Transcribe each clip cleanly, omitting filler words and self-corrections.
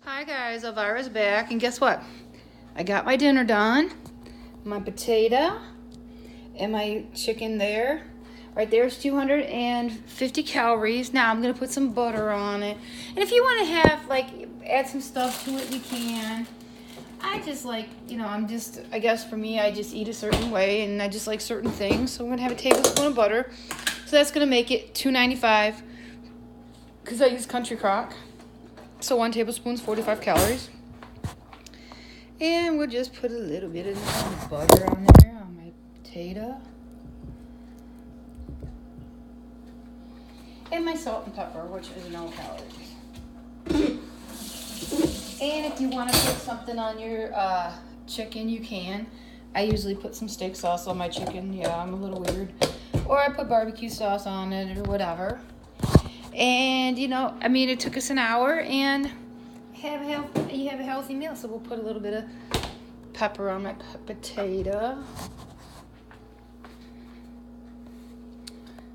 Hi guys, Elvira's back, and guess what? I got my dinner done. My potato and my chicken there. Right there's 250 calories. Now I'm gonna put some butter on it. And if you want to have add some stuff to it, you can. I just I guess for me, I just eat a certain way, and I just like certain things. So I'm gonna have a tablespoon of butter. So that's gonna make it $2.95 because I use Country Crock. So 1 tablespoon is 45 calories. And we'll just put a little bit of butter on there on my potato. And my salt and pepper, which is no calories. And if you want to put something on your chicken, you can. I usually put some steak sauce on my chicken. Yeah, I'm a little weird. Or I put barbecue sauce on it or whatever. And, it took us an hour, and you have a healthy meal. So we'll put a little bit of pepper on my potato.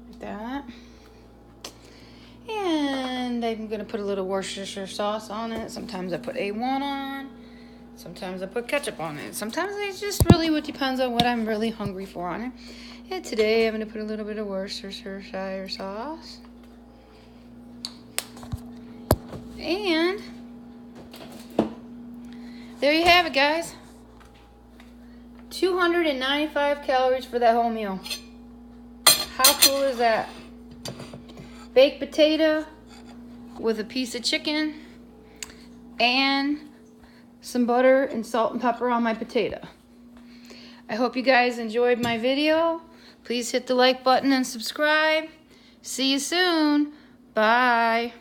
Like that. And I'm going to put a little Worcestershire sauce on it. Sometimes I put A1 on. Sometimes I put ketchup on it. Sometimes it just really depends on what I'm really hungry for on it. And today I'm going to put a little bit of Worcestershire sauce. And there you have it, guys. 295 calories for that whole meal. How cool is that? Baked potato with a piece of chicken and some butter and salt and pepper on my potato. I hope you guys enjoyed my video. Please hit the like button and subscribe. See you soon. Bye.